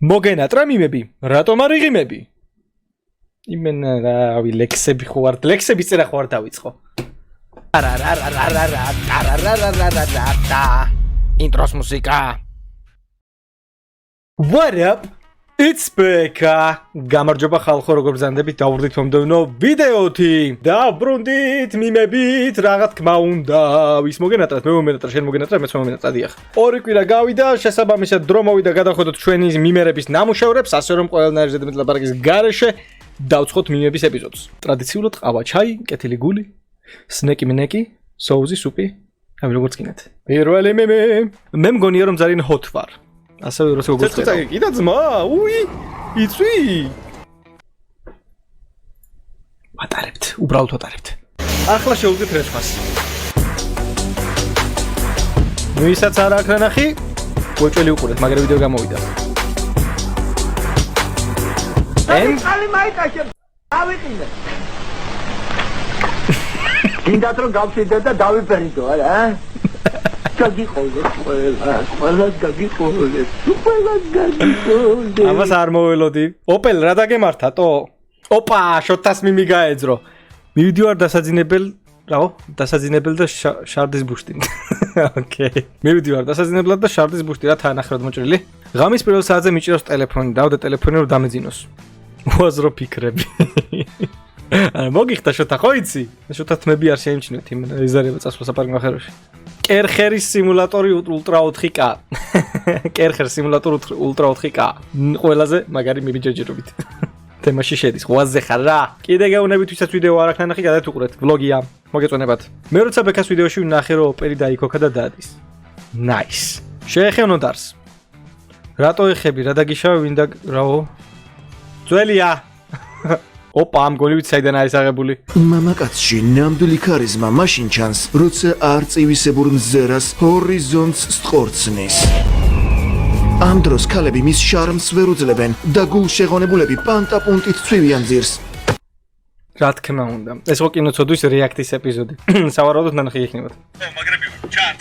მოგენატრა მიმები, რატომ არ იღიმები? იმენ რავი ლექსები ხوارთ, ლექსების წერა ხوار დავიწყო. ინტროს მუსიკა. What up? It's Beka. გამარჯობა ხალხო, როგორ ბრძანდებით? დავვრდით მომდევნო ვიდეოთი. დავბრუნდით მიმებით, რა თქმა უნდა. ვის მოგენატრათ? მე მომენატრა, შენ მოგენატრა, მეც მომენატრა, დიახ. ორი კვირა გავიდა, შესაბამისად დრო მოვიდა გადავხედოთ ჩვენი მიმერების ნამუშევრებს, ასე რომ ყველანაირი ზედმეტ ლაპარაკის გარეშე დავცხოთ მიმების ეპიზოდს. ტრადიციულად ყავა, ჩაი, კეთილი გული, სნეკი მნეკი, соуზი, სუპი, აი როგორც გინდათ. პირველი მიმი. მე მგონია რომ ძალიან hot ვარ. ასევე როცა გოგოცხერა. ცეცხლი კიდე ძმა, უი, იცი. ვატარებთ, უბრალოდ ვატარებთ. ახლა შევუდგეთ რეცხას. ვისაც არ აქვს ნახი, გოჭველი უყურეთ, მაგრამ ვიდეო გამოვიდა. ხალი მაიკაშე, ავიყიდე. ინდათ რომ გავშიდე და დავიფერიდო, არა? გაგიყოლე ყველა გაგიყოლე ამას არ მოველოდი ოპელ რა დაგემართატო ოპა შოთას მიმი გაეძრო მივიდივარ დასაძინებელ რაო დასაძინებელ და შარდის ბუშტინ ოკეი მივიდივარ დასაძინებლად და შარდის ბუშტი რა თან ახრად მოჭრილი ღამის პირველ საათზე მიჭირავს ტელეფონი დავდე ტელეფონი რომ დამეძინოს უაზრო ფიქრები მოგიხდა შოთა ხო იცი შოთა თმები არ შეიმჩნევთ იმ ეზარება წასვლა საპარკ ნახევარში კერხერის სიმულატორი ულტრა 4K. კერხერის სიმულატორი ულტრა 4K. ყველაზე მაგარი მიბიჯეჯერობით. თემაში შედის. ღვაზე ხარ რა. კიდე გეუბნებით ვისაც ვიდეო არ აქვს ნახე, გადავთ უყურეთ. ვლოგია. მოგეწონებათ. მე როცა ბეკას ვიდეოში ვნახე რომ ოპერი დაიქოქა და დადის. Nice. შეეხევნო დარს. რატო ეხები, რა დაგიშავე, ვინდა რაო? ძველია. ოპა ამ გონივით საიდან არის აღებული მამაკაცში ნამდვილი ქარიზმა მაშინ ჩანს როცა არწივისებურ მზერას ჰორიზონტს სწორცნის ამ დროს ქალები მის შარმს ვერ უძლებენ და გულშეღონებულები პანტაპუნტით ცვივიან ძირს რა თქმა უნდა ეს ხო კინოცოდვის რეაქტის ეპიზოდი სავარაუდოდ ნახე იქნებოდა მაგრები ვარ ჩარტ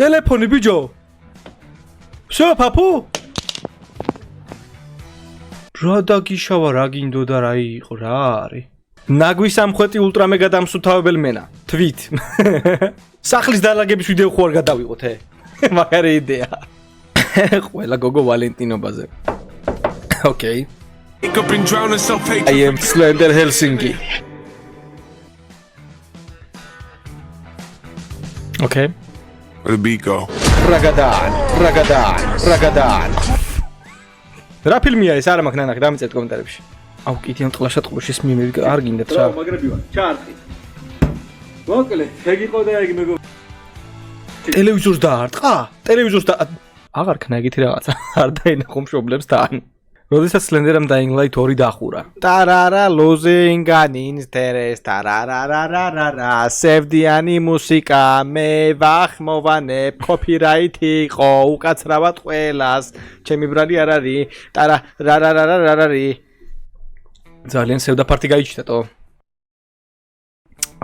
ტელეფონი ბიჯო всё папу რა დაგიშავა რა გინდოდა რა იყო რა არის ნაგვის ამხვეტი ულტრამეგა დამსუთავებელ მენა თვით სახლის დალაგების ვიდეო ხო არ გადავიღოთ მაგარი იდეა ყველა გოგო ვალენტინობაზე ოკეი I am Slender Helsinki ოკეი Where the beat go? Ragadan რა ფილმია ეს არა მაქვს ნანახი დამიწეთ კომენტარებში აუ კიდე ტყლაშა ტყუშის მიმები არ გინდათ რა მაგრები ვარ ჩარტი მოკლედ ეგ იყო და ეგ მეგო ტელევიზორს დაარტყა ტელევიზორს და აღარ ქნა ეგეთი რაღაცა არ დაინახო მშობლებს თან როდესაც სლენდერამ Dying Light 2 დახურა ტარარა ლოზინგანინს ტერეს ტარარარარარა სევდიანი მუსიკა მე ვახმოვანებ კოპირაით იყო უკაცრავად ყველას ჩემი ბრალი არ არის ტარარარარარარი ძალიან სევდაფარტი გაიჩნდათო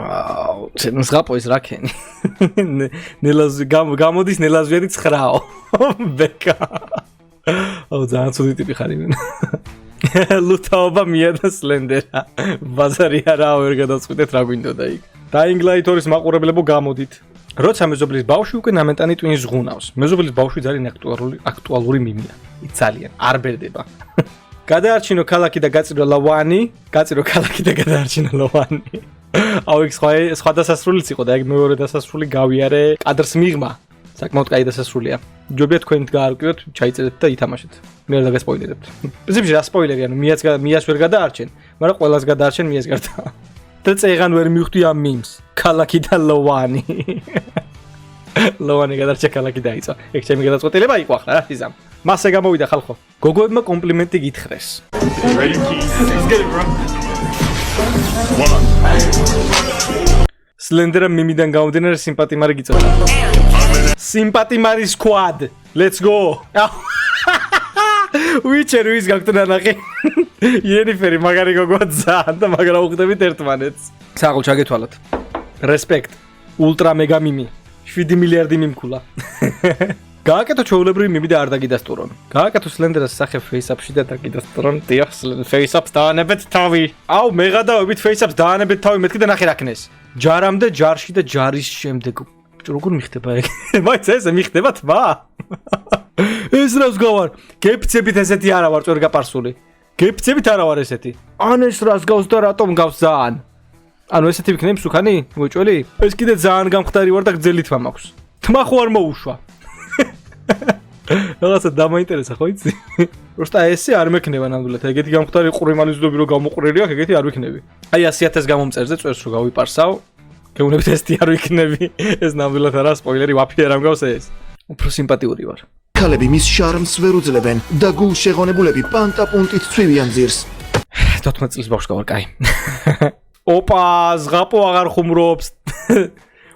აუ ცენ ზღაპოის რაკენი ნელაზ გამოდის ნელაზვიერი 9-ო ბეკა აუ ძალიან ცუდი ტიპი ხარ იმენ ლუთაობა მია და სლენდერა ბაზარი არაა ვერ გადავწყვიტეთ რა გვინდოდა იქ Dying Light 2-ის მაყურებლებო გამოდით როცა მეზობლის ბავშვი უკვე ნამენტანი ტვინს ზღუნავს მეზობლის ბავშვი ძალიან აქტუალური მიმია ძალიან არ ბერდება გადაარჩინო ქალაქი და გაწირო ლავანი აუ იქ სხვა დასასრულიც იყო და ეგ მეორე დასასრული გავიარე კადრს მიღმა საკმაოდ კაი დასასრულია ჯობია თქვენით გაარკვიოთ ჩაიწერეთ და ითამაშეთ მე არ დაგასპოილერებთ პრინციპში რა სპოილერი ანუ მიას ვერ გადაარჩენ მაგრამ ყველას გადაარჩენ მიას გარდა და წეღან ვერ მივხვდი ამ მიმს ქალაქი და ლოვანი ლოვანი გადარჩა ქალაქი დაიწყო ეგ ჩემი გადაწყვეტილება იყო ახლა რა იზამ მასე გამოვიდა ხალხო გოგოებმა კომპლიმენტი გითხრეს სლენდერა მიმიდან გამომდინარე სიმპათიმარი გიწოდა სიმპათიმარი squad let's go ვიჩერ ვის გაქვთ ნახე იენიფერი მაგარი გოგოა ძალიან და მაგრამ უხდებით ერთმანეთს საღოლ ჩაგეთვალოთ რესპექტ ულტრა მეგა მიმი 7 მილიარდი მიმქულა გააკეთო ჩვეულებრივი მიმი და არ დაგიდასტურონ. გააკეთო სლენდერას სახე face-up-ში და დაგიდასტურონ. დიახ, face-up-ს დაანებეთ თავი. აუ, მეღადავებით face-up-ს დაანებეთ თავი, მეთქი და ნახე რა ქნეს. ჯარამდე ჯარში და ჯარის შემდეგ. როგორ მიხდება ეგ? მაინც ესე მიხდება თმა? ეს რას გავარ? გეფცებით ესეთი არა ვარ წვერ გაპარსული. გეფცებით არა ვარ ესეთი. ან ეს რას გავს და რატომ გავს ძალიან? ანუ ესეთი ვიქნები მსუქანი? მოჭველი? ეს კიდე ძალიან გამხდარი ვარ და გძელი თმა მაქვს. თმა ხო არ მოუშვა. რაღაცა დამაინტერესა ხო იცი? პროსტა ესე არ მექნება ნამდვილად. ეგეთი გამხდარი ყურემალის ძდები რომ გამოყურელი აქვს, ეგეთი არ ვიქნები. აი 100.000 გამომწერზე წვერს რო გავიპარსავ, გეუბნებით ესეთი არ ვიქნები. ეს ნამდვილად არა სპოილერი, ვაფშე არ ამგავს ეს. უფრო სიმპათიური ვარ. ქალები მის შარმს ვერ უძლებენ და გულშეღონებულები პანტაპუნტით ცვივიან ძირს. 14 წლის ბავშვი გავარ, კაი. ოპა, ზღაპო აღარ ხუმრობს.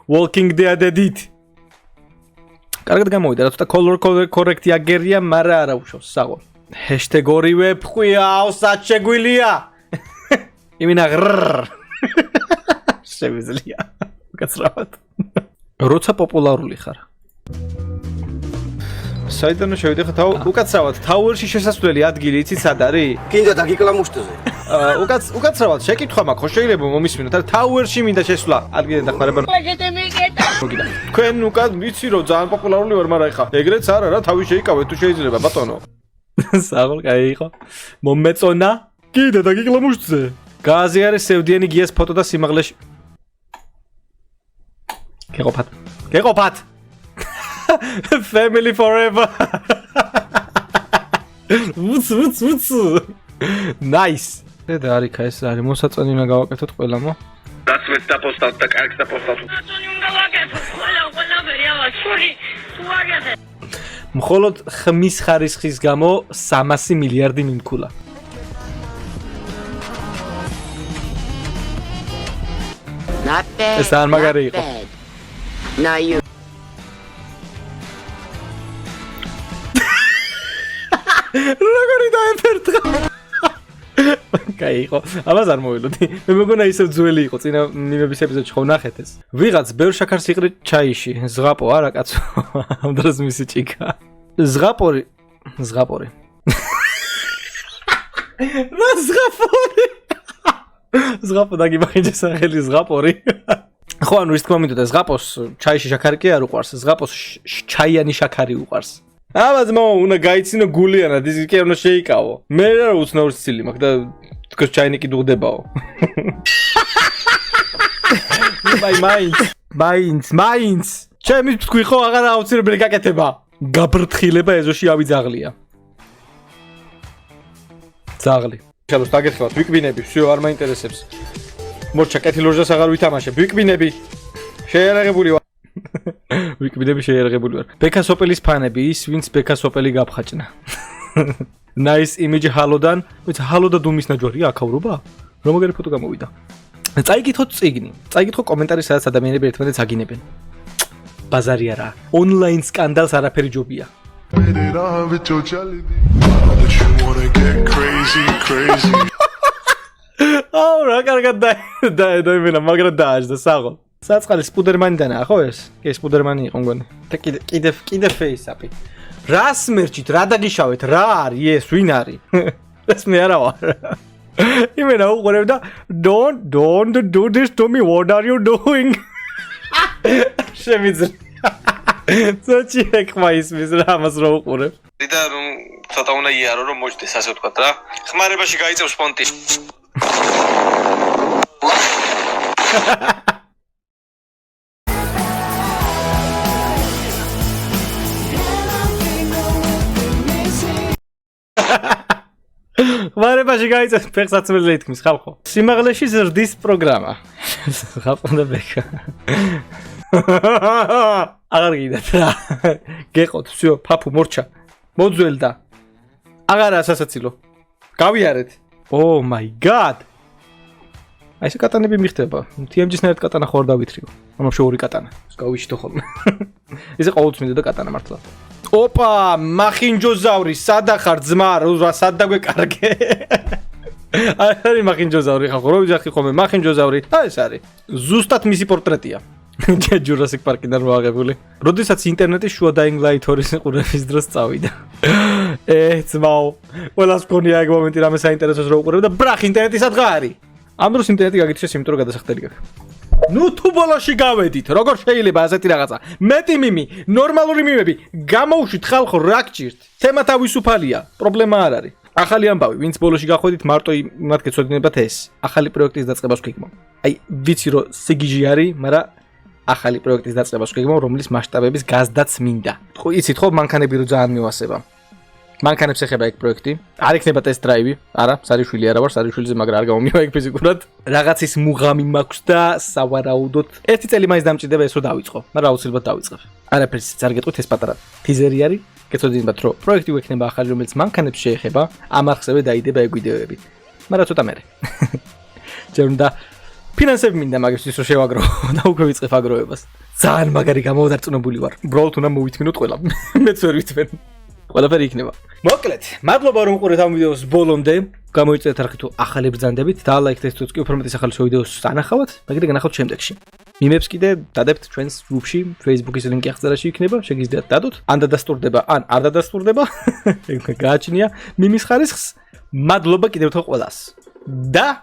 Walking Dead-ით. კარგად გამოვიდა, რა თქმა უნდა, color correct-ი აგერია, მაგრამ არა უშავს, საღო. Hashtag ორივე ფხვიაო, საჩეგვილია. იმინა ღრrrr. შევიძლია. უკაცრავად. როცა პოპულარული ხარ. საიდან შევიდე ხა უკაცრავად, Tower-ში შესასვლელი ადგილი იცით სად არის? კიდე დაგიკლამუშტზე. უკაცრავად, შეკითხვა მაქვს, ხო შეიძლება მომისმინოთ, არა Tower-ში მინდა შესვლა. ადგილი დახმარება. მოგიდა. თქვენ უკან ვიცი რომ ძალიან პოპულარული ვარ, მაგრამ ეხა ეგრეც არა რა, თავი შეიკავეთ თუ შეიძლება ბატონო. საღოლ კაი იყო. მომეწონა? კიდე დაგიკლამუშტზე. გააზიარე სევდიანი გიას ფოტო და სიმაღლეში. გეყოფათ. გეყოფათ. Family forever. What's Nice. და არიქა ეს არის მოსაწონი უნდა გავაკეთოთ ყველა მო. დაცვეთ და პოსტავთ და კარგს და პოსტავთ. მხოლოდ ხმის ხარისხის გამო 300 მილიარდი მიმქულა. Not bad. ეს არ მაგარი იყო. Now you. როგორი დაეფერთხა? კაი იყო. ამას არ მოვილოდი. მე მეგონა ისევ ძველი იყო. წინა მიმების ეპიზოდში ხო ნახეთ ეს. ვიღაც ბევრ შაქარს იყრით ჩაიში. ზღაპო არა კაცო. ამ დროს მისი ჭიქა. ზღაპორი. რა ზღაპორი? ზღაპო დაგიბახინჯე სახელი ზღაპორი. ხო ანუ ის თქმა მინდოდა ზღაპოს ჩაიში შაქარი კი არ უყვარს. ზღაპოს ჩაიანი შაქარი უყვარს. ამას უნდა გაიცინო გულიანად, ის კი არ უნდა შეიკავო. მე რა უცნაურ სტილი მაქვს და თქოს ჩაინიკი დუღდებაო. მაინც. ჩემი თქვი ხო აღარ აუცილებელი გაკეთება. გაბრთხილება ეზოში ავიძაღლია. ძაღლი. შალოს დაგეხმაროთ, ვიკბინები, всё არ მაინტერესებს. მორჩა კეთილორჟას აღარ ვითამაშებ, ვიკბინები. შეიარაღებული ვარ. ვიკბინები შეიარაღებული ვარ. ბექასოპელის ფანები, ის ვინც ბექასოპელი გაფხაჭნა. Nice image ჰალოდან. ვიცი ჰალოდა დუმის ნაჯვარია აქავრობა? რომ მაგარი ფოტო გამოვიდა. წაიგითხოთ წიგნი. წაიგითხო კომენტარი, სადაც ადამიანები ერთმანეთს აგინებენ. ბაზარი არა. Online სკანდალს არაფერი ჯობია. აუ რა კარგად დაიმენა, მაგრამ დააჯდა საღო. საწყალი სპუდერმანიდანაა ხო ეს? კი სპუდერმანი იყო მგონი. და კიდე face-up-ი. რა სმერჩით, რა დაგიშავეთ, რა არის ეს, ვინ არის? ეს მე არა ვარ. იმენა უყურებ და don't do this to me, what are you doing? შემიძლია. ცოტა ეკმა ისმის რა ამას რო უყურებ. და რომ ცოტა უნდა იარო რომ მოჭდეს ასე ვთქვათ რა. ხმარებაში გაიწევს პონტი. ხმარებაში გაიწევს ფეხსაცმელზე ითქმის ხალხო. სიმაღლეში ზრდის პროგრამა. ხალხო და ბექა. აღარ გიდათ რა. გეყოთ, всё, ფაფუ მორჩა. მოძველდა. აღარა სასაცილო. გავიარეთ. Oh my god. აი ეს კატანები მიხდება. TMG-სნაირად კატანა ხო არ დავითრიო. ანუ შეური კატანა. გავიშიტო ხოლმე. ისე ყოველთვის მინდოდა კატანა მართლა. ოპა, მახინჯოზავრი, სადა ხარ ძმა, რა სად დაგვეკარგე? აი მახინჯოზავრი ხახო, რო ვიძახი ხოლმე მახინჯოზავრი. აი ეს არის. ზუსტად მისი პორტრეტია. Jurassic Park-დან მოაღებული. როდესაც ინტერნეტის შუა Dying Light 2-ის ყურების დროს წავიდა. ძმაო, ყველას გქონია ეგ მომენტი რამე საინტერესოს რო უყურებ და ბრახ ინტერნეტი სადღა არის. ამ დროს ინტერნეტი გაგიჩნდეს, იმიტომ რომ გადასახდელი გაქვს. ნუ თუ ბოლოში გავედით, როგორ შეიძლება ასეთი რაღაცა? მეტი მიმი, ნორმალური მიმები, გამოუშვით ხალხო, რა გჭირთ? თემა თავისუფალია, პრობლემა არ არის. ახალი ამბავი, ვინც ბოლოში გახვედით, მარტო იმათ გეცოდინებათ ეს. ახალი პროექტის დაწყებას ვგეგმავ. აი, ვიცი რომ სიგიჟი არის, მაგრამ ახალი პროექტის დაწყებას ვგეგმავ, რომლის მასშტაბების გაზდაც მინდა. ხო, იცით ხო, მანქანები რო ძალიან მივასება. მანქანებს ეხება ეგ პროექტი. არ იქნება ტესტ დრაივი, არა, სარიშვილი არა ვარ, სარიშვილზე, მაგრამ არ გამომივა ეგ ფიზიკურად. რაღაცის მუღამი მაქვს და სავარაუდოდ 1 წელი მაინც დამჭირდება ეს რო დავიწყო, მაგრამ აუცილებლად დავიწყებ. არაფერს არ გეტყვით, ეს პატარა ტიზერი არის. გეცოდინებათ, რომ პროექტი გვექნება ახალი, რომელიც მანქანებს შეეხება, ამ არხზე დაიდება ეგ ვიდეოები. მაგრამ ცოტა მერე. ჯერ უნდა ფინანსები მინდა მაგისთვის რომ შევაგრო და უკვე ვიწყებ აგროვებას. ძალიან მაგარი გამოდარწმუნებული ვარ. უბრალოდ უნდა მოვითმინოთ ყველა. მეც ვერ ვითმენ. ყველაფერი იქნება. მოკლედ, მადლობა რომ უყურეთ ამ ვიდეოს ბოლომდე. გამოიწერეთ არხი თუ ახალი ბრძანდებით და ლაიქეთ თუ კი უფრო მეტი სახალხო ვიდეოს ანახავთ, მაგრამ განახავთ შემდეგში. მიმებს კიდე დადებთ ჩვენს ჯგუფში, Facebook-ის ლინკი აღწერაში იქნება, შეგიძლიათ დადოთ. ან დადასტურდება, ან არ დადასტურდება. ეგ გააჩნია მიმის ხარისხს. მადლობა კიდევ ერთხელ ყველას. და